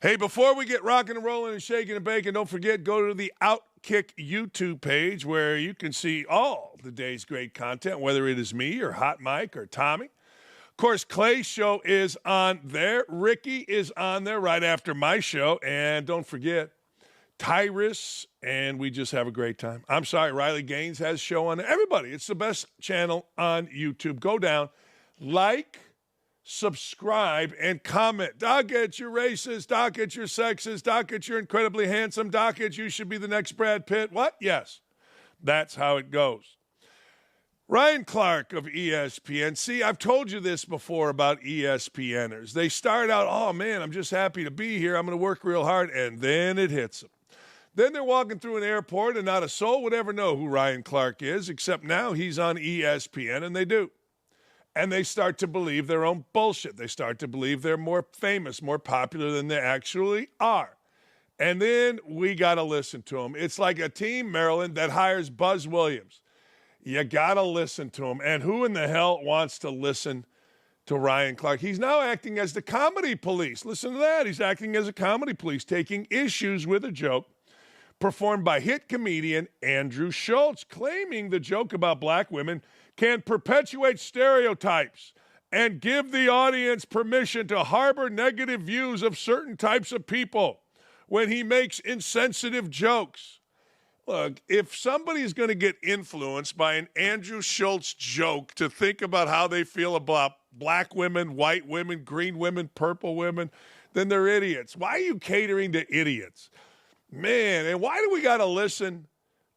Hey, before we get rocking and rolling and shaking and baking, don't forget, go to the OutKick YouTube page where you can see all the day's great content, whether it is me or Hot Mike or Tommy. Of course, Clay's show is on there. Ricky is on there right after my show. And don't forget, Tyrus, and we just have a great time. I'm sorry, Riley Gaines has a show on there. Everybody, it's the best channel on YouTube. Go down, like, subscribe, and comment. Dakich, you're racist. Dakich, you're sexist. Dakich, you're incredibly handsome. Dakich, you should be the next Brad Pitt. What? Yes. That's how it goes. Ryan Clark of ESPN. See, I've told you this before about ESPNers. They start out, oh, man, I'm just happy to be here. I'm going to work real hard. And then it hits them. Then they're walking through an airport, and not a soul would ever know who Ryan Clark is, except now he's on ESPN, and they do. And they start to believe their own bullshit. They start to believe they're more famous, more popular than they actually are. And then we got to listen to them. It's like a team, Maryland, that hires Buzz Williams. You got to listen to him. And who in the hell wants to listen to Ryan Clark? He's now acting as the comedy police. Listen to that. He's acting as a comedy police, taking issues with a joke performed by hit comedian Andrew Schulz, claiming the joke about black women can perpetuate stereotypes and give the audience permission to harbor negative views of certain types of people when he makes insensitive jokes. Look, if somebody's going to get influenced by an Andrew Schulz joke to think about how they feel about black women, white women, green women, purple women, then they're idiots. Why are you catering to idiots? Man, and why do we got to listen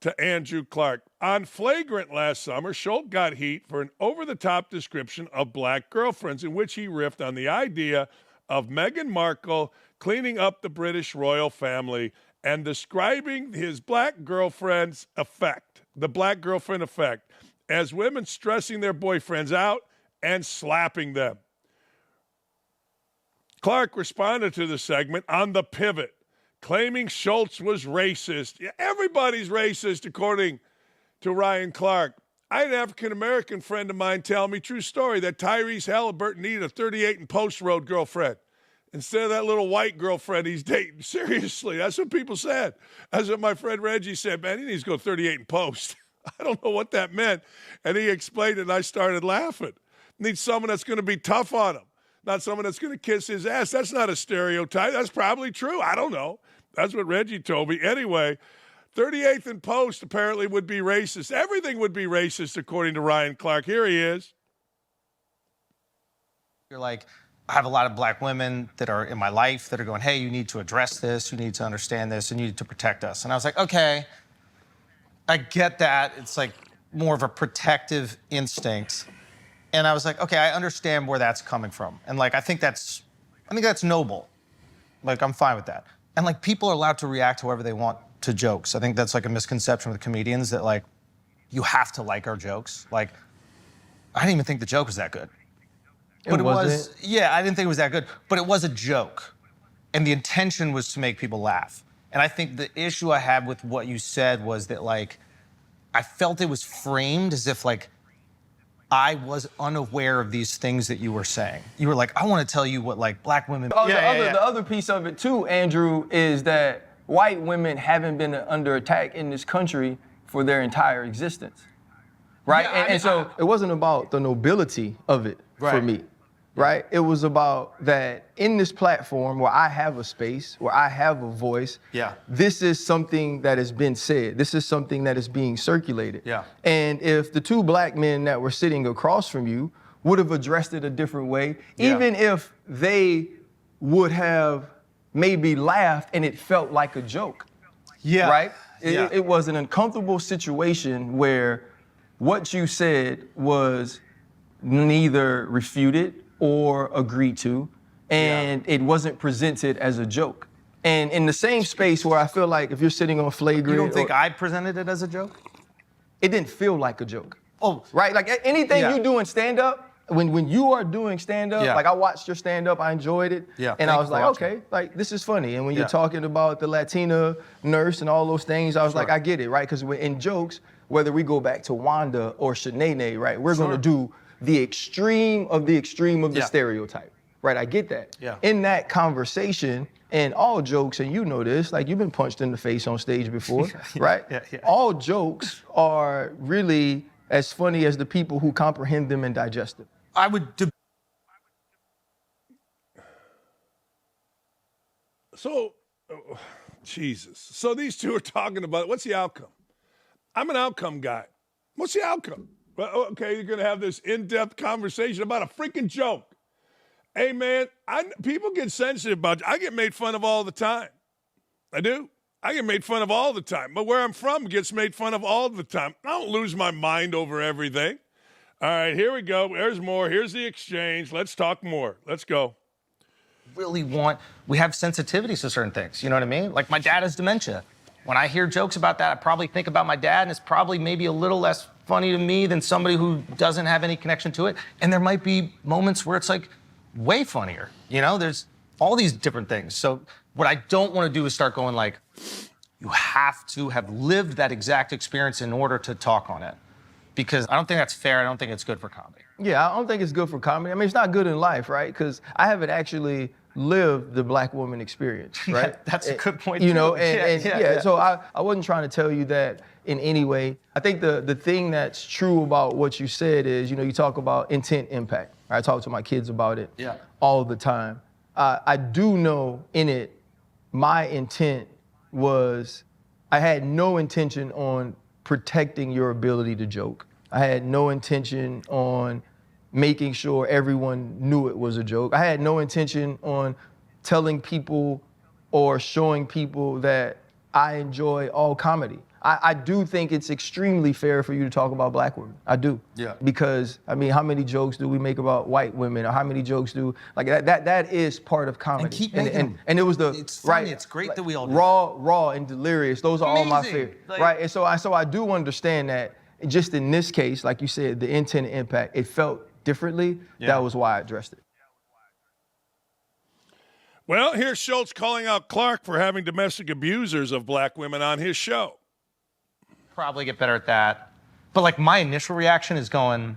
to Andrew Clark? On Flagrant last summer, Schultz got heat for an over-the-top description of black girlfriends in which he riffed on the idea of Meghan Markle cleaning up the British royal family and describing his black girlfriend's effect, the black girlfriend effect, as women stressing their boyfriends out and slapping them. Clark responded to the segment on The Pivot, claiming Schultz was racist. Yeah, everybody's racist, according to Ryan Clark. I had an African-American friend of mine tell me, true story, that Tyrese Halliburton needed a 38 and post road girlfriend instead of that little white girlfriend he's dating. Seriously, that's what people said. That's what my friend Reggie said. Man, he needs to go 38 and post. I don't know what that meant. And he explained it, and I started laughing. Needs someone that's going to be tough on him, not someone that's going to kiss his ass. That's not a stereotype. That's probably true. I don't know. That's what Reggie told me. Anyway, 38th and post apparently would be racist. Everything would be racist, according to Ryan Clark. Here he is. You're like, I have a lot of black women that are in my life that are going, hey, you need to address this, you need to understand this, and you need to protect us. And I was like, okay, I get that. It's like more of a protective instinct. And I was like, okay, I understand where that's coming from. And like, I think that's noble. Like, I'm fine with that. And like, people are allowed to react however they want to jokes. I think that's like a misconception with comedians that like, you have to like our jokes. Like, I didn't even think the joke was that good. But it was, yeah, I didn't think it was that good, but it was a joke. And the intention was to make people laugh. And I think the issue I had with what you said was that like, I felt it was framed as if like, I was unaware of these things that you were saying. You were like, I want to tell you what like black women. The other piece of it too, Andrew, is that white women haven't been under attack in this country for their entire existence, right? Yeah, and so it wasn't about the nobility of it for me, right? It was about that in this platform where I have a space, where I have a voice, this is something that has been said. This is something that is being circulated. And if the two black men that were sitting across from you would have addressed it a different way, even if they would have maybe laughed and it felt like a joke, right? It was an uncomfortable situation where what you said was neither refuted or agreed to, and it wasn't presented as a joke. And in the same space where I feel like if you're sitting on Flagrant... You don't think I presented it as a joke? It didn't feel like a joke. Oh. Right? Like anything you do in stand-up, when you are doing stand-up, like I watched your stand-up, I enjoyed it, and I was like, okay, like this is funny. And when you're talking about the Latina nurse and all those things, I was like, I get it, right? Because in jokes, whether we go back to Wanda or Shanae, right, we're gonna do the extreme of the stereotype. right? I get that. Yeah. In that conversation, and all jokes, and you know this, like you've been punched in the face on stage before, right? Yeah. All jokes are really as funny as the people who comprehend them and digest them. I would. So, Jesus. So these two are talking about what's the outcome? I'm an outcome guy. What's the outcome? Well, okay, you're going to have this in-depth conversation about a freaking joke. Hey, man, people get sensitive about it. I get made fun of all the time. I do. I get made fun of all the time. But where I'm from gets made fun of all the time. I don't lose my mind over everything. All right, here we go. There's more. Here's the exchange. Let's talk more. Let's go. We have sensitivities to certain things. You know what I mean? Like my dad has dementia. When I hear jokes about that, I probably think about my dad, and it's probably maybe a little less funny to me than somebody who doesn't have any connection to it. And there might be moments where it's like way funnier. You know, there's all these different things. So what I don't want to do is start going like, you have to have lived that exact experience in order to talk on it. Because I don't think that's fair. I don't think it's good for comedy. Yeah, I don't think it's good for comedy. I mean, it's not good in life, right? Because I haven't actually lived the black woman experience, right? Yeah, that's a good point, You know, too. yeah. So I wasn't trying to tell you that in any way. I think the thing that's true about what you said is, you know, you talk about intent impact. I talk to my kids about it all the time. I do know in it, my intent was, I had no intention on protecting your ability to joke. I had no intention on making sure everyone knew it was a joke. I had no intention on telling people or showing people that I enjoy all comedy. I do think it's extremely fair for you to talk about black women. I do. Yeah. Because, I mean, how many jokes do we make about white women, or how many jokes do, like that is part of comedy. And keep making them. And it was the, it's funny, right, it's great like, that we all do raw and delirious. Those are all my Amazing. favorite, Like, right? And so I do understand that just in this case, like you said, the intent and impact, it felt differently. Yeah. That was why I addressed it. Well, here's Schulz calling out Clark for having domestic abusers of black women on his show. Probably get better at that. But like my initial reaction is going,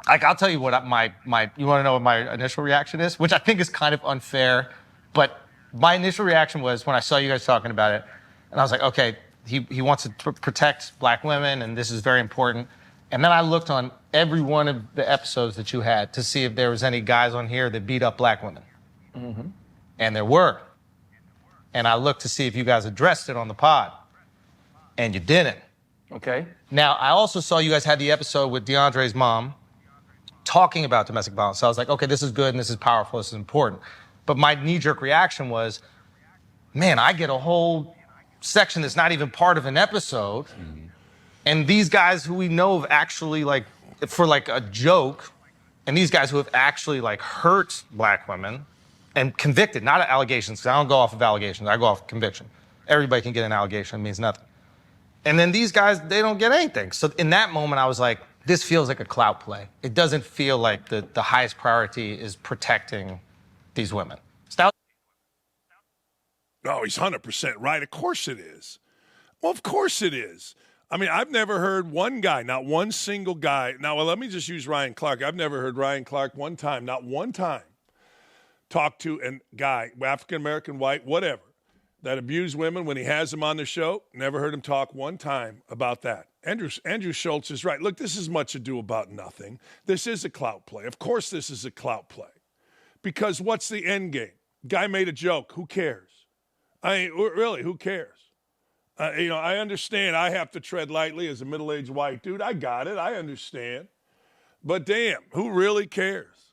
like I'll tell you what you want to know what my initial reaction is, which I think is kind of unfair, but my initial reaction was when I saw you guys talking about it, and I was like, okay, he wants to protect black women, and this is very important. And then I looked on every one of the episodes that you had to see if there was any guys on here that beat up black women. Mm-hmm. And there were. And I looked to see if you guys addressed it on the pod, and you didn't. Okay. Now, I also saw you guys had the episode with DeAndre's mom talking about domestic violence. So I was like, okay, this is good and this is powerful, this is important. But my knee-jerk reaction was, man, I get a whole section that's not even part of an episode. Mm-hmm. And these guys who we know have actually, like, for like a joke, and these guys who have actually like hurt black women and convicted, not allegations, because I don't go off of allegations, I go off of conviction. Everybody can get an allegation, it means nothing. And then these guys, they don't get anything. So in that moment, I was like, this feels like a clout play. It doesn't feel like the highest priority is protecting these women. Oh, he's 100% right. Of course it is. Well, of course it is. I mean, I've never heard one guy, not one single guy. Now, well, let me just use Ryan Clark. I've never heard Ryan Clark one time, not one time, talk to a guy, African-American, white, whatever, that abused women when he has them on the show. Never heard him talk one time about that. Andrew Schulz is right. Look, this is much ado about nothing. This is a clout play. Of course this is a clout play. Because what's the end game? Guy made a joke. Who cares? I mean, really, who cares? I understand I have to tread lightly as a middle-aged white dude. I got it. I understand. But damn, who really cares?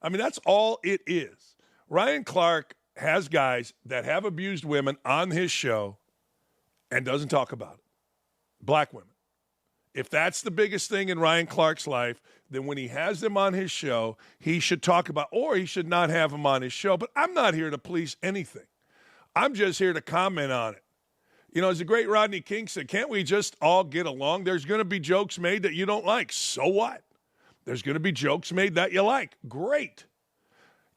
I mean, that's all it is. Ryan Clark has guys that have abused women on his show and doesn't talk about it. Black women. If that's the biggest thing in Ryan Clark's life, then when he has them on his show, he should talk about, or he should not have them on his show. But I'm not here to police anything. I'm just here to comment on it. You know, as the great Rodney King said, can't we just all get along? There's going to be jokes made that you don't like. So what? There's going to be jokes made that you like. Great.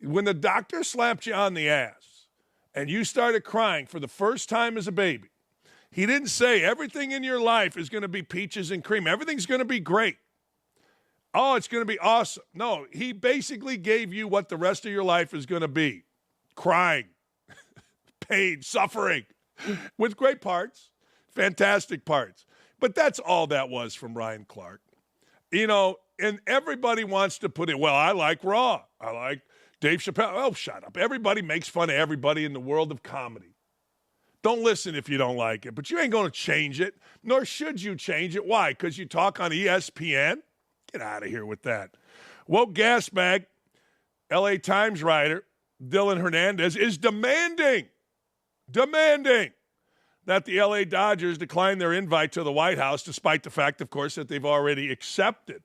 When the doctor slapped you on the ass and you started crying for the first time as a baby, he didn't say everything in your life is going to be peaches and cream. Everything's going to be great. Oh, it's going to be awesome. No, he basically gave you what the rest of your life is going to be. Crying, pain, suffering, with great parts, fantastic parts. But that's all that was from Ryan Clark. You know, and everybody wants to put in, well, I like Raw. I like Dave Chappelle. Oh, shut up. Everybody makes fun of everybody in the world of comedy. Don't listen if you don't like it, but you ain't going to change it, nor should you change it. Why? Because you talk on ESPN? Get out of here with that. Woke gas bag, LA Times writer Dylan Hernandez is demanding that the LA Dodgers decline their invite to the White House, despite the fact, of course, that they've already accepted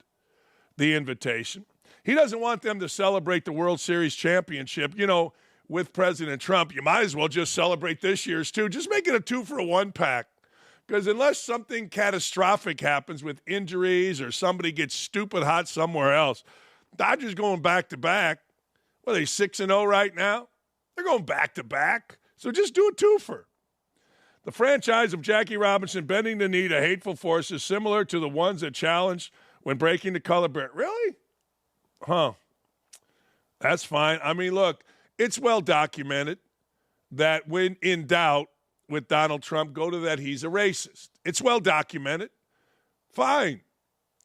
the invitation. He doesn't want them to celebrate the World Series championship. You know, with President Trump, you might as well just celebrate this year's too. Just make it a 2-for-1 pack. Because unless something catastrophic happens with injuries or somebody gets stupid hot somewhere else, Dodgers going back-to-back. Well, are they 6-0 right now? They're going back-to-back. So just do a twofer. The franchise of Jackie Robinson bending the knee to hateful forces similar to the ones that challenged when breaking the color barrier. Really? Huh. That's fine. I mean, look, it's well documented that when in doubt with Donald Trump, go to that he's a racist. It's well documented. Fine.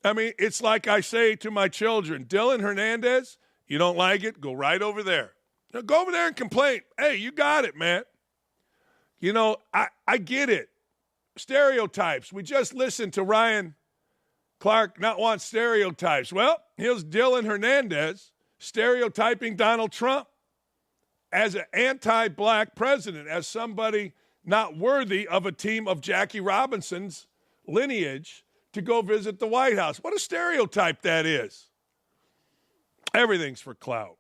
I mean, it's like I say to my children, Dylan Hernandez, you don't like it, go right over there. Now, go over there and complain. Hey, you got it, man. You know, I get it. Stereotypes. We just listened to Ryan Clark not want stereotypes. Well, here's Dylan Hernandez stereotyping Donald Trump as an anti-black president, as somebody not worthy of a team of Jackie Robinson's lineage to go visit the White House. What a stereotype that is. Everything's for clout.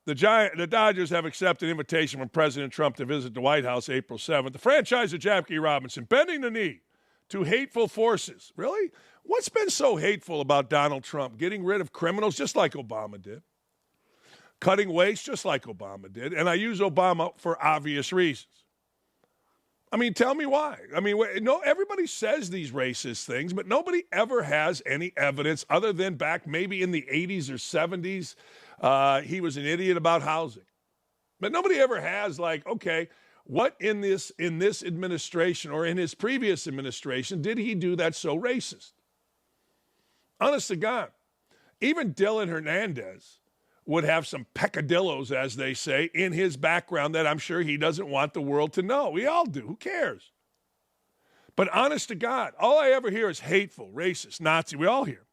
The Dodgers have accepted an invitation from President Trump to visit the White House April 7th. The franchise of Jackie Robinson bending the knee to hateful forces. Really? What's been so hateful about Donald Trump? Getting rid of criminals just like Obama did. Cutting waste just like Obama did. And I use Obama for obvious reasons. I mean, tell me why. I mean, no, everybody says these racist things, but nobody ever has any evidence other than back maybe in the 80s or 70s, he was an idiot about housing. But nobody ever has, like, okay, what in this administration or in his previous administration did he do that's so racist? Honest to God, even Dylan Hernandez would have some peccadillos, as they say, in his background that I'm sure he doesn't want the world to know. We all do. Who cares? But honest to God, all I ever hear is hateful, racist, Nazi. We all hear.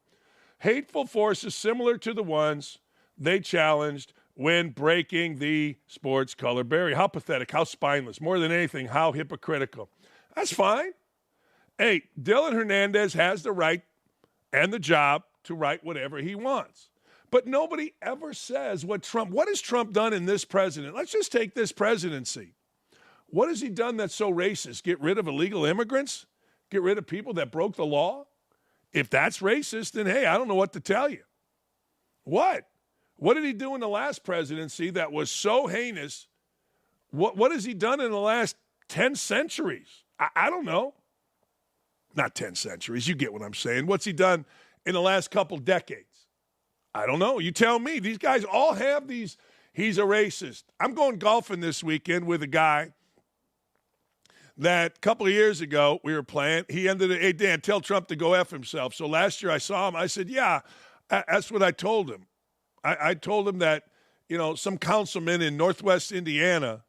Hateful forces similar to the ones they challenged when breaking the sports color barrier. How pathetic, how spineless, more than anything, how hypocritical. That's fine. Hey, Dylan Hernandez has the right and the job to write whatever he wants. But nobody ever says what has Trump done in this president? Let's just take this presidency. What has he done that's so racist? Get rid of illegal immigrants? Get rid of people that broke the law? If that's racist, then hey, I don't know what to tell you. What? What did he do in the last presidency that was so heinous? What has he done in the last 10 centuries? I don't know. Not 10 centuries. You get what I'm saying. What's he done in the last couple decades? I don't know. You tell me. These guys all have these. He's a racist. I'm going golfing this weekend with a guy that a couple of years ago we were playing. He ended it, hey, Dan, tell Trump to go F himself. So last year I saw him. I said, yeah, that's what I told him. I told him that, you know, some councilman in Northwest Indiana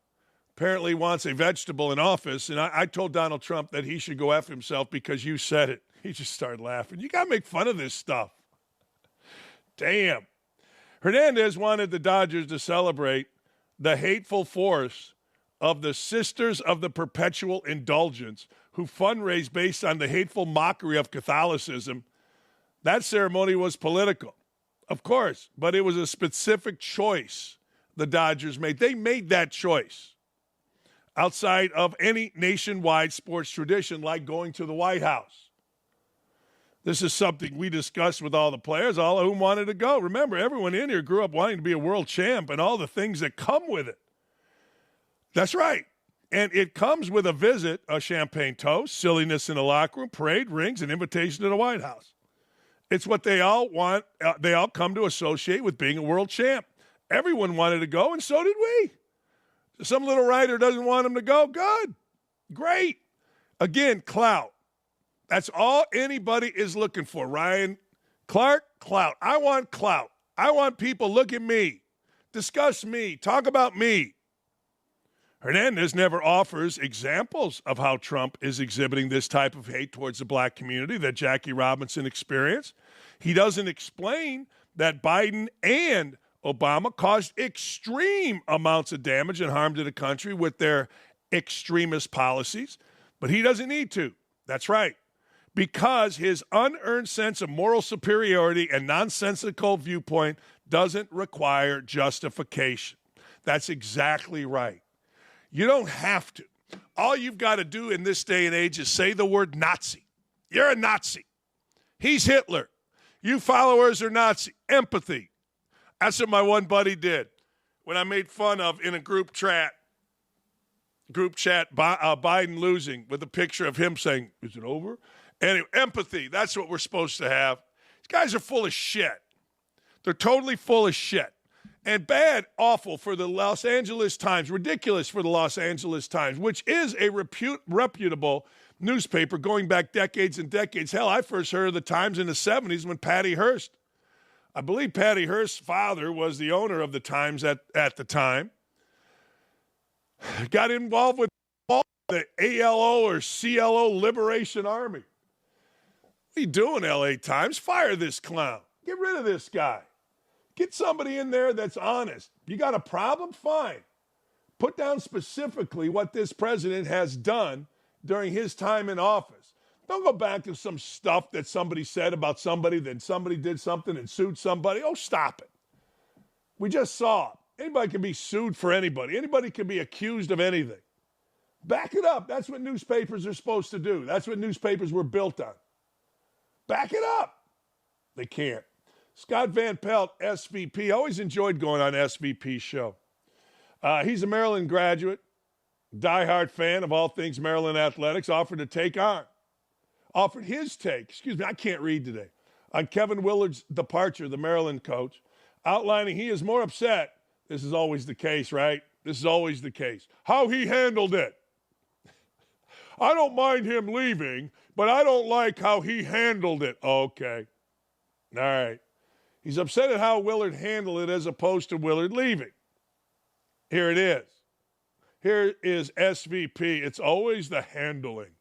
apparently wants a vegetable in office. And I told Donald Trump that he should go F himself because you said it. He just started laughing. You got to make fun of this stuff. Damn. Hernandez wanted the Dodgers to celebrate the hateful force of the Sisters of the Perpetual Indulgence, who fundraise based on the hateful mockery of Catholicism. That ceremony was political, of course, but it was a specific choice the Dodgers made. They made that choice outside of any nationwide sports tradition like going to the White House. This is something we discussed with all the players, all of whom wanted to go. Remember, everyone in here grew up wanting to be a world champ and all the things that come with it. That's right. And it comes with a visit, a champagne toast, silliness in the locker room, parade, rings, and invitation to the White House. It's what they all want. They all come to associate with being a world champ. Everyone wanted to go, and so did we. Some little writer doesn't want him to go. Good. Great. Again, clout. That's all anybody is looking for. Ryan Clark, clout. I want clout. I want people look at me, discuss me, talk about me. Hernandez never offers examples of how Trump is exhibiting this type of hate towards the black community that Jackie Robinson experienced. He doesn't explain that Biden and Obama caused extreme amounts of damage and harm to the country with their extremist policies, but he doesn't need to. That's right. Because his unearned sense of moral superiority and nonsensical viewpoint doesn't require justification. That's exactly right. You don't have to. All you've got to do in this day and age is say the word Nazi. You're a Nazi. He's Hitler. You followers are Nazi. Empathy. That's what my one buddy did when I made fun of in a group chat, Biden losing with a picture of him saying, "Is it over?" Anyway, empathy. That's what we're supposed to have. These guys are full of shit. They're totally full of shit. And bad, awful for the Los Angeles Times, ridiculous for the Los Angeles Times, which is a reputable newspaper going back decades and decades. Hell, I first heard of the Times in the 70s when Patty Hearst, I believe Patty Hearst's father was the owner of the Times at the time, got involved with the ALO or CLO Liberation Army. What are you doing, LA Times? Fire this clown. Get rid of this guy. Get somebody in there that's honest. You got a problem? Fine. Put down specifically what this president has done during his time in office. Don't go back to some stuff that somebody said about somebody, then somebody did something and sued somebody. Oh, stop it. We just saw it. Anybody can be sued for anybody. Anybody can be accused of anything. Back it up. That's what newspapers are supposed to do. That's what newspapers were built on. Back it up. They can't. Scott Van Pelt, SVP. Always enjoyed going on SVP's show. He's a Maryland graduate, diehard fan of all things Maryland athletics, offered his take, I can't read today, on Kevin Willard's departure, the Maryland coach, outlining he is more upset. This is always the case, right? This is always the case. How he handled it. I don't mind him leaving, but I don't like how he handled it. Okay. All right. He's upset at how Willard handled it as opposed to Willard leaving. Here it is. Here is SVP. It's always the handling.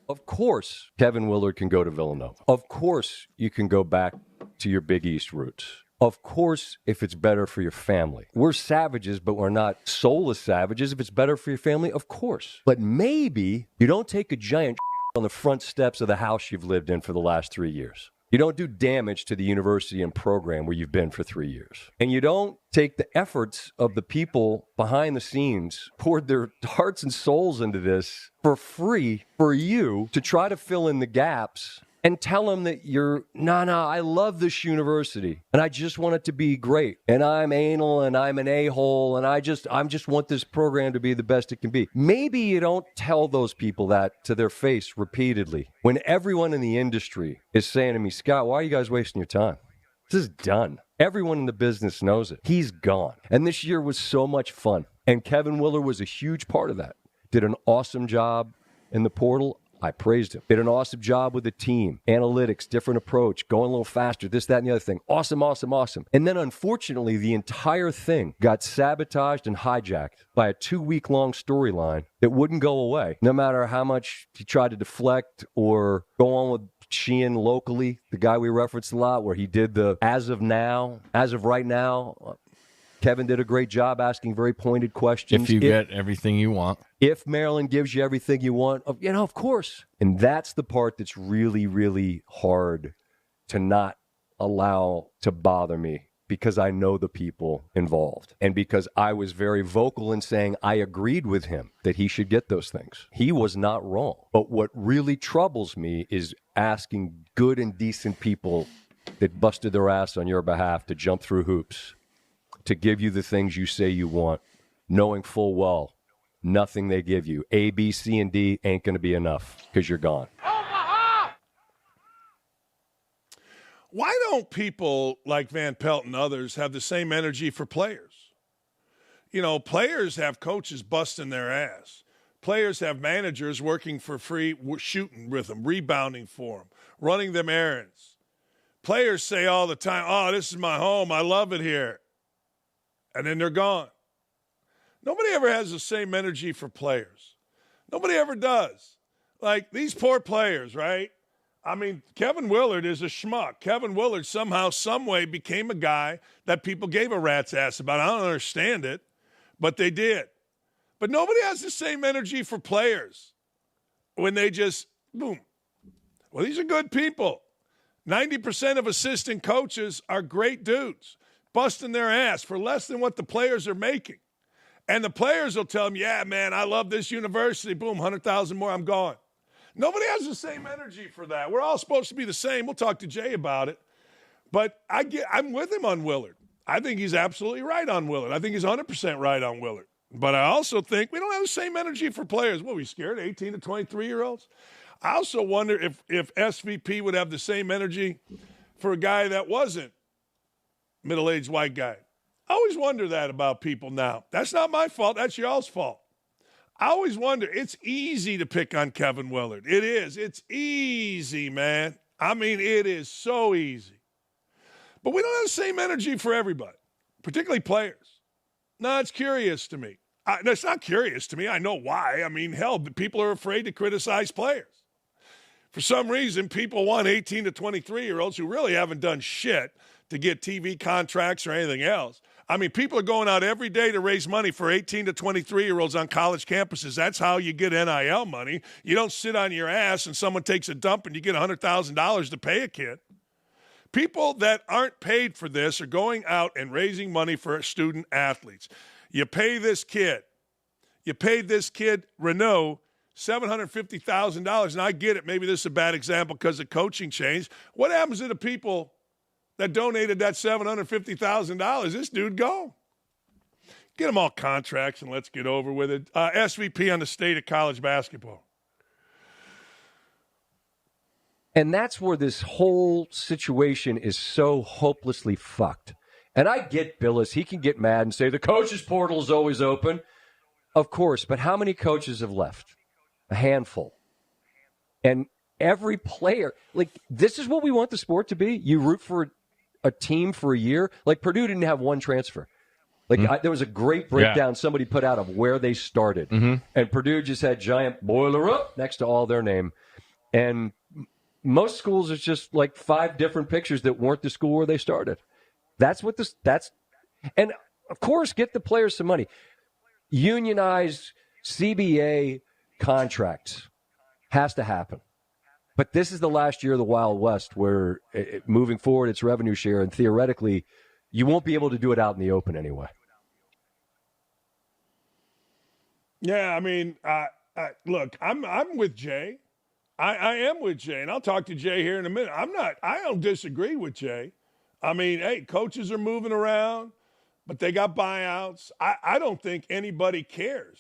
Of course, Kevin Willard can go to Villanova. Of course, you can go back to your Big East roots. Of course, if it's better for your family. We're savages, but we're not soulless savages. If it's better for your family, of course. But maybe you don't take a giant on the front steps of the house you've lived in for the last 3 years. You don't do damage to the university and program where you've been for 3 years. And you don't take the efforts of the people behind the scenes, poured their hearts and souls into this for free for you to try to fill in the gaps and tell them that I love this university and I just want it to be great. And I'm anal and I'm an a-hole and I just want this program to be the best it can be. Maybe you don't tell those people that to their face repeatedly when everyone in the industry is saying to me, Scott, why are you guys wasting your time? This is done. Everyone in the business knows it. He's gone. And this year was so much fun. And Kevin Willard was a huge part of that. Did an awesome job in the portal. I praised him. Did an awesome job with the team. Analytics, different approach, going a little faster, this, that, and the other thing. Awesome, awesome, awesome. And then, unfortunately, the entire thing got sabotaged and hijacked by a 2-week-long storyline that wouldn't go away, no matter how much he tried to deflect or go on with Sheehan locally, the guy we referenced a lot, where he did the as of right now. Kevin did a great job asking very pointed questions. If you get everything you want. If Maryland gives you everything you want, of course. And that's the part that's really, really hard to not allow to bother me because I know the people involved and because I was very vocal in saying I agreed with him that he should get those things. He was not wrong. But what really troubles me is asking good and decent people that busted their ass on your behalf to jump through hoops to give you the things you say you want, knowing full well nothing they give you, A, B, C, and D, ain't going to be enough because you're gone. Why don't people like Van Pelt and others have the same energy for players? You know, players have coaches busting their ass. Players have managers working for free, shooting with them, rebounding for them, running them errands. Players say all the time, oh, this is my home. I love it here. And then they're gone. Nobody ever has the same energy for players. Nobody ever does. Like these poor players, right? I mean, Kevin Willard is a schmuck. Kevin Willard somehow, some way became a guy that people gave a rat's ass about. I don't understand it, but they did. But nobody has the same energy for players when they just, boom. Well, these are good people. 90% of assistant coaches are great dudes, busting their ass for less than what the players are making. And the players will tell them, yeah, man, I love this university. Boom, 100,000 more, I'm gone. Nobody has the same energy for that. We're all supposed to be the same. We'll talk to Jay about it. But I'm with him on Willard. I think he's absolutely right on Willard. I think he's 100% right on Willard. But I also think we don't have the same energy for players. What, are we scared, 18 to 23-year-olds? I also wonder if SVP would have the same energy for a guy that wasn't middle-aged white guy. I always wonder that about people now. That's not my fault. That's y'all's fault. I always wonder. It's easy to pick on Kevin Willard. It is. It's easy, man. I mean, it is so easy. But we don't have the same energy for everybody, particularly players. No, it's curious to me. It's not curious to me. I know why. I mean, hell, people are afraid to criticize players. For some reason, people want 18 to 23-year-olds who really haven't done shit to get TV contracts or anything else. I mean, people are going out every day to raise money for 18 to 23-year-olds on college campuses. That's how you get NIL money. You don't sit on your ass and someone takes a dump and you get $100,000 to pay a kid. People that aren't paid for this are going out and raising money for student athletes. You pay this kid. You paid this kid, Renault, $750,000. And I get it. Maybe this is a bad example because the coaching changed. What happens to the people that donated that $750,000? This dude gone. Get them all contracts and let's get over with it. SVP on the state of college basketball. And that's where this whole situation is so hopelessly fucked. And I get Billis. He can get mad and say the coaches' portal is always open. Of course, but how many coaches have left? A handful. And every player, like, this is what we want the sport to be. You root for a team for a year. Like, Purdue didn't have one transfer. Like, there was a great breakdown somebody put out of where they started. And Purdue just had giant boiler up next to all their name. And most schools is just like 5 different pictures that weren't the school where they started. That's what and of course, get the players some money. Unionize CBA contracts has to happen. But this is the last year of the Wild West where moving forward, it's revenue share. And theoretically, you won't be able to do it out in the open anyway. Yeah, I mean, look, I'm with Jay. I am with Jay, and I'll talk to Jay here in a minute. I don't disagree with Jay. I mean, hey, coaches are moving around, but they got buyouts. I don't think anybody cares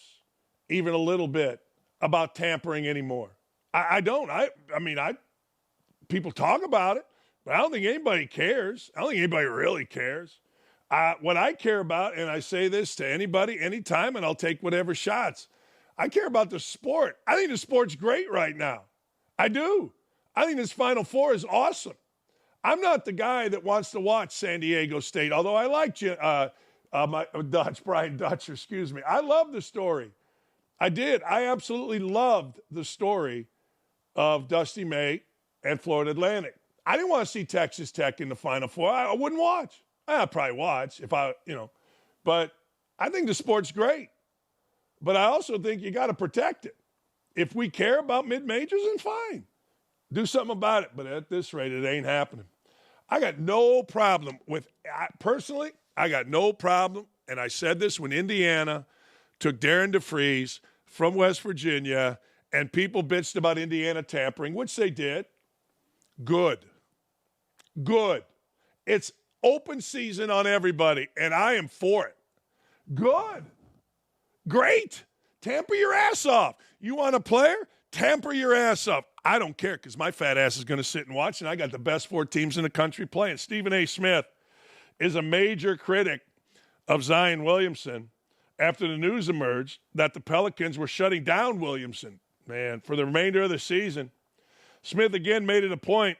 even a little bit about tampering anymore. I don't. I mean, people talk about it, but I don't think anybody cares. I don't think anybody really cares. What I care about, and I say this to anybody, anytime, and I'll take whatever shots, I care about the sport. I think the sport's great right now. I do. I think this Final Four is awesome. I'm not the guy that wants to watch San Diego State, although I like Brian Dutcher, excuse me. I love the story. I did. I absolutely loved the story of Dusty May and Florida Atlantic. I didn't want to see Texas Tech in the Final Four. I wouldn't watch. I'd probably watch if but I think the sport's great. But I also think you got to protect it. If we care about mid-majors, then fine. Do something about it. But at this rate, it ain't happening. I got no problem with – personally, I got no problem, and I said this when Indiana took Darren DeFries from West Virginia and people bitched about Indiana tampering, which they did. Good. It's open season on everybody, and I am for it. Good. Great. Tamper your ass off. You want a player? Tamper your ass off. I don't care because my fat ass is going to sit and watch, and I got the best 4 teams in the country playing. Stephen A. Smith is a major critic of Zion Williamson after the news emerged that the Pelicans were shutting down Williamson, man, for the remainder of the season. Smith again made it a point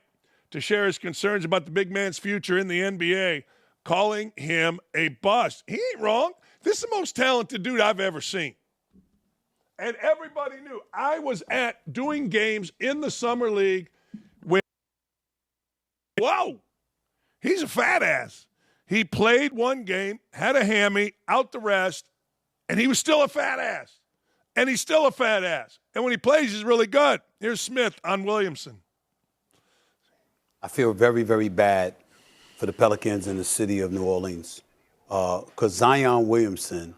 to share his concerns about the big man's future in the NBA, calling him a bust. He ain't wrong. This is the most talented dude I've ever seen. And everybody knew. I was doing games in the Summer League when, whoa, he's a fat ass. He played one game, had a hammy, out the rest, and he was still a fat ass. And he's still a fat ass. And when he plays, he's really good. Here's Smith on Williamson. I feel very, very bad for the Pelicans in the city of New Orleans because Zion Williamson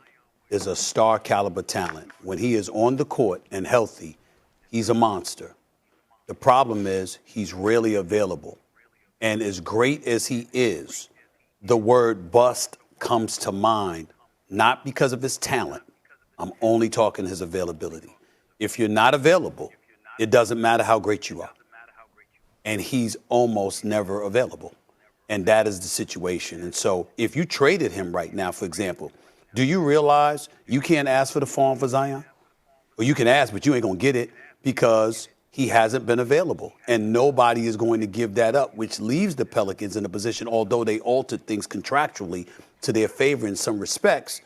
is a star caliber talent. When he is on the court and healthy, he's a monster. The problem is he's rarely available. And as great as he is, the word bust comes to mind, not because of his talent. I'm only talking his availability. If you're not available, it doesn't matter how great you are. And he's almost never available. And that is the situation. And so if you traded him right now, for example, do you realize you can't ask for the farm for Zion? Or you can ask, but you ain't going to get it because he hasn't been available. And nobody is going to give that up, which leaves the Pelicans in a position, although they altered things contractually to their favor in some respects,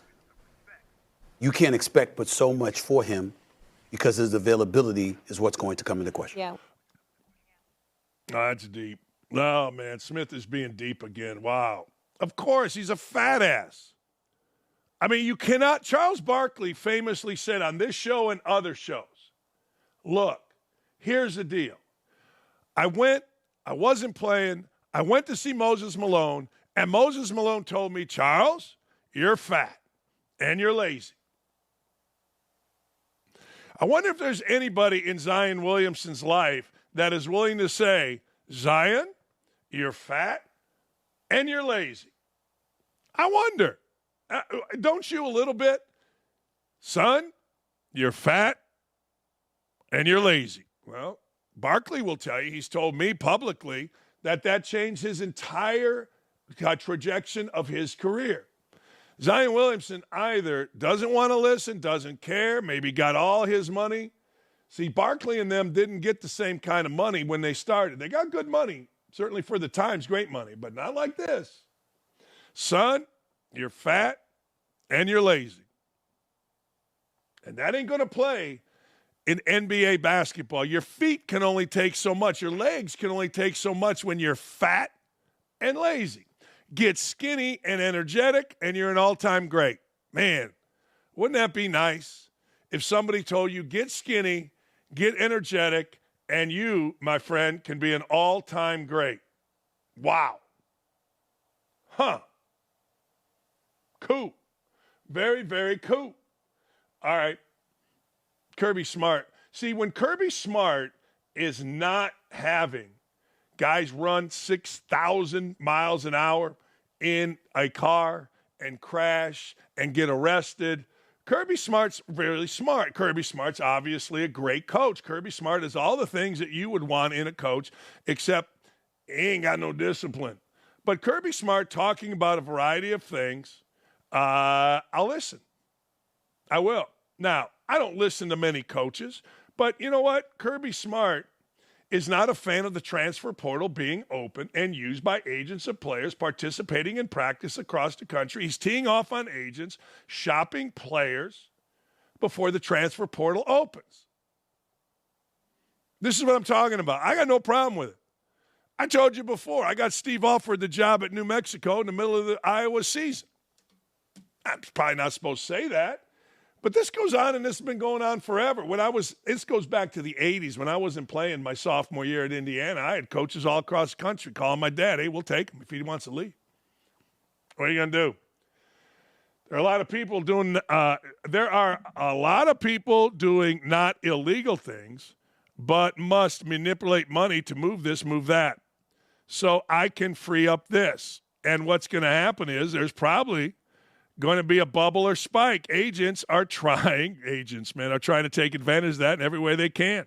you can't expect but so much for him because his availability is what's going to come into question. Yeah. That's deep. No, man, Smith is being deep again. Wow. Of course, he's a fat ass. I mean, you cannot. Charles Barkley famously said on this show and other shows, look, here's the deal. I wasn't playing. I went to see Moses Malone, and Moses Malone told me, Charles, you're fat and you're lazy. I wonder if there's anybody in Zion Williamson's life that is willing to say, Zion, you're fat and you're lazy. I wonder. Don't you a little bit? Son, you're fat and you're lazy. Well, Barkley will tell you, he's told me publicly, that changed his entire trajectory of his career. Zion Williamson either doesn't want to listen, doesn't care, maybe got all his money. See, Barkley and them didn't get the same kind of money when they started. They got good money, certainly for the times, great money, but not like this. Son, you're fat and you're lazy. And that ain't going to play in NBA basketball. Your feet can only take so much. Your legs can only take so much when you're fat and lazy. Get skinny and energetic, and you're an all-time great. Man, wouldn't that be nice if somebody told you, get skinny, get energetic, and you, my friend, can be an all-time great. Wow. Huh. Cool. Very, very cool. All right. Kirby Smart. See, when Kirby Smart is not having guys run 6,000 miles an hour in a car and crash and get arrested, Kirby Smart's really smart. Kirby Smart's obviously a great coach. Kirby Smart is all the things that you would want in a coach, except he ain't got no discipline. But Kirby Smart talking about a variety of things, I'll listen. I will. Now, I don't listen to many coaches, but you know what? Kirby Smart is not a fan of the transfer portal being open and used by agents of players participating in practice across the country. He's teeing off on agents, shopping players before the transfer portal opens. This is what I'm talking about. I got no problem with it. I told you before, I got Steve offered the job at New Mexico in the middle of the Iowa season. I'm probably not supposed to say that. But this goes on, and this has been going on forever. This goes back to the 80s when I wasn't playing my sophomore year at Indiana. I had coaches all across the country calling my dad, hey, we'll take him if he wants to leave. What are you going to do? There are a lot of people doing not illegal things, but must manipulate money to move this, move that. So I can free up this. And what's going to happen is there's probably going to be a bubble or spike. Agents are trying to take advantage of that in every way they can.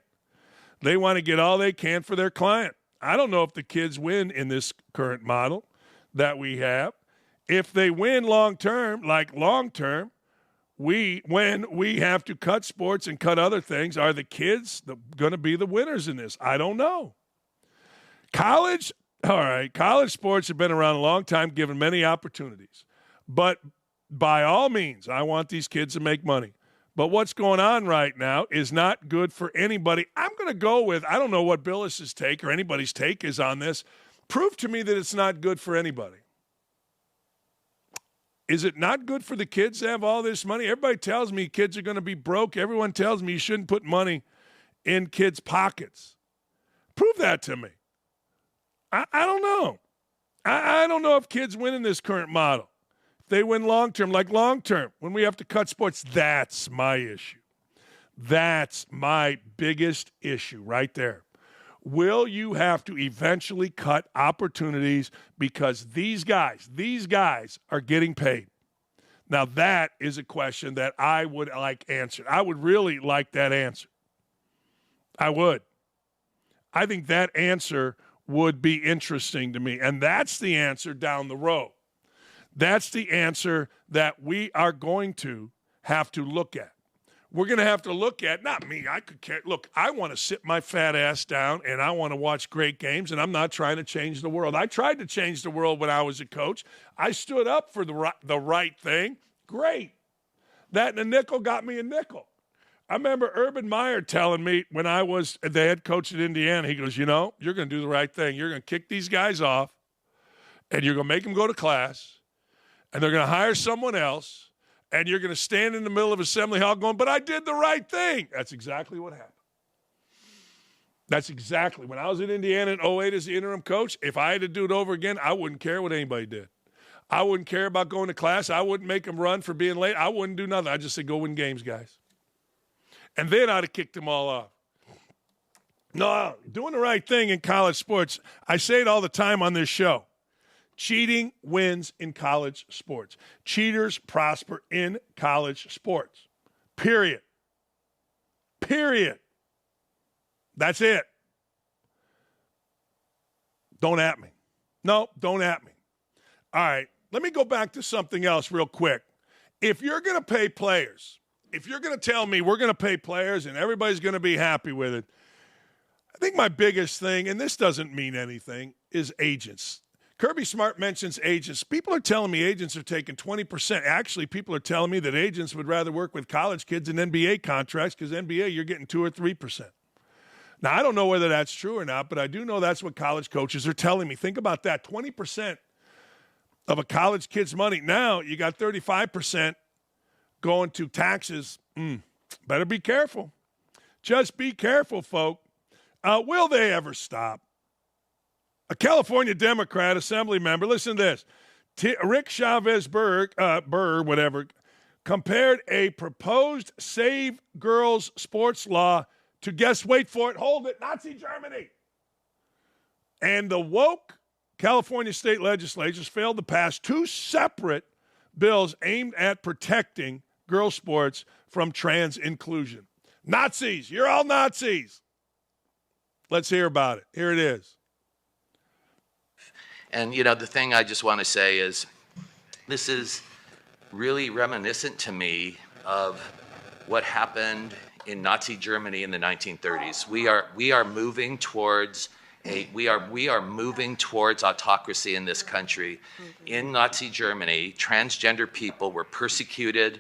They want to get all they can for their client. I don't know if the kids win in this current model that we have. If they win long-term, when we have to cut sports and cut other things, are the kids going to be the winners in this? I don't know. College sports have been around a long time, given many opportunities. But by all means, I want these kids to make money. But what's going on right now is not good for anybody. I'm going to go with, I don't know what Billis's take or anybody's take is on this. Prove to me that it's not good for anybody. Is it not good for the kids to have all this money? Everybody tells me kids are going to be broke. Everyone tells me you shouldn't put money in kids' pockets. Prove that to me. I don't know. I don't know if kids win in this current model. They win long-term, when we have to cut sports, that's my issue. That's my biggest issue right there. Will you have to eventually cut opportunities because these guys are getting paid? Now, that is a question that I would like answered. I would really like that answer. I would. I think that answer would be interesting to me, and that's the answer down the road. That's the answer that we are going to have to look at. We're going to have to look at, not me, I could care. Look, I want to sit my fat ass down and I want to watch great games, and I'm not trying to change the world. I tried to change the world when I was a coach. I stood up for the right thing. Great. That and a nickel got me a nickel. I remember Urban Meyer telling me when I was the head coach at Indiana, he goes, you're going to do the right thing. You're going to kick these guys off, and you're going to make them go to class, and they're going to hire someone else, and you're going to stand in the middle of Assembly Hall going, but I did the right thing. That's exactly what happened. That's exactly. When I was in Indiana in 2008 as the interim coach, if I had to do it over again, I wouldn't care what anybody did. I wouldn't care about going to class. I wouldn't make them run for being late. I wouldn't do nothing. I'd just say, go win games, guys. And then I'd have kicked them all off. No, doing the right thing in college sports, I say it all the time on this show. Cheating wins in college sports. Cheaters prosper in college sports. Period. That's it. Don't at me. No, don't at me. All right, let me go back to something else real quick. If you're going to pay players, if you're going to tell me we're going to pay players and everybody's going to be happy with it, I think my biggest thing, and this doesn't mean anything, is agents. Kirby Smart mentions agents. People are telling me agents are taking 20%. Actually, people are telling me that agents would rather work with college kids in NBA contracts because NBA, you're getting 2 or 3%. Now, I don't know whether that's true or not, but I do know that's what college coaches are telling me. Think about that, 20% of a college kid's money. Now, you got 35% going to taxes. Better be careful. Just be careful, folk. Will they ever stop? A California Democrat assembly member, listen to this. Rick Chavez Burr, compared a proposed Save Girls sports law to, guess, wait for it, hold it, Nazi Germany. And the woke California state legislatures failed to pass 2 separate bills aimed at protecting girls' sports from trans inclusion. Nazis, you're all Nazis. Let's hear about it. Here it is. And, the thing I just want to say is this is really reminiscent to me of what happened in Nazi Germany in the 1930s. We are moving towards autocracy in this country. In Nazi Germany, transgender people were persecuted,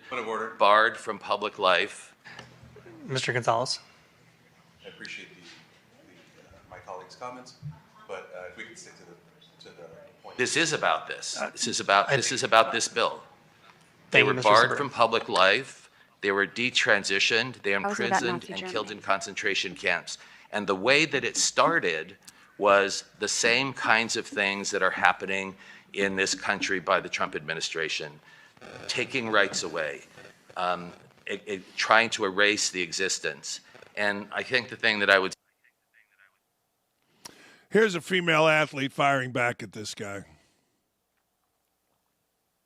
barred from public life. Mr. Gonzalez. I appreciate my colleagues' comments, but if we could stick to the point. This is about this. This is about this bill. They were Mr. barred Seberg. from public life. They were detransitioned. They were imprisoned and killed in concentration camps. And the way that it started was the same kinds of things that are happening in this country by the Trump administration, taking rights away, trying to erase the existence. And I think the thing that I would Here's a female athlete firing back at this guy.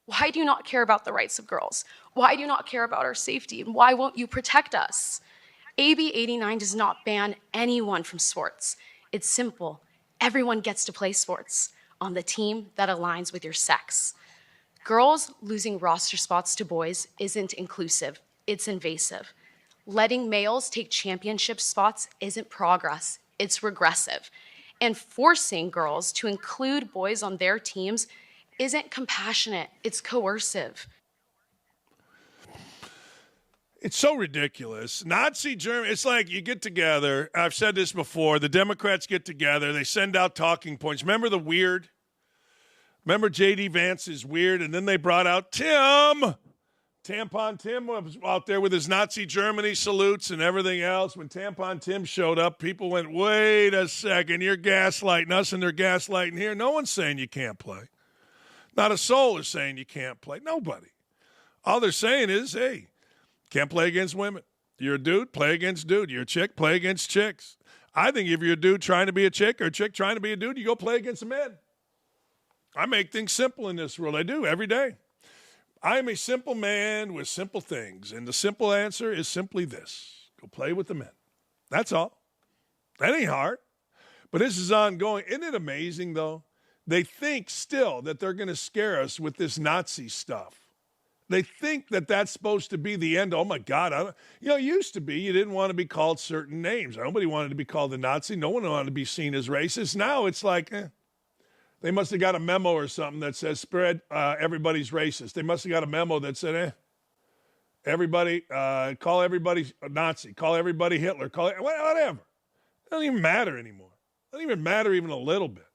Why do you not care about the rights of girls? Why do you not care about our safety? And why won't you protect us? AB 89 does not ban anyone from sports. It's simple. Everyone gets to play sports on the team that aligns with your sex. Girls losing roster spots to boys isn't inclusive, it's invasive. Letting males take championship spots isn't progress, it's regressive. And forcing girls to include boys on their teams isn't compassionate, it's coercive. It's so ridiculous. Nazi Germany, it's like you get together. I've said this before. The Democrats get together. They send out talking points. Remember the weird? Remember J.D. Vance's weird? And then they brought out Tim. Tampon Tim was out there with his Nazi Germany salutes and everything else. When Tampon Tim showed up, people went, wait a second, you're gaslighting us and they're gaslighting here. No one's saying you can't play. Not a soul is saying you can't play. Nobody. All they're saying is, hey, can't play against women. You're a dude, play against dude. You're a chick, play against chicks. I think if you're a dude trying to be a chick or a chick trying to be a dude, you go play against men. I make things simple in this world. I do every day. I am a simple man with simple things, and the simple answer is simply this. Go play with the men. That's all. That ain't hard. But this is ongoing. Isn't it amazing, though? They think still that they're going to scare us with this Nazi stuff. They think that that's supposed to be the end. Oh, my God. It used to be you didn't want to be called certain names. Nobody wanted to be called a Nazi. No one wanted to be seen as racist. Now it's like, they must have got a memo or something that says spread everybody's racist. They must have got a memo that said, everybody, call everybody a Nazi. Call everybody Hitler. Call it, whatever. It doesn't even matter anymore. It doesn't even matter even a little bit.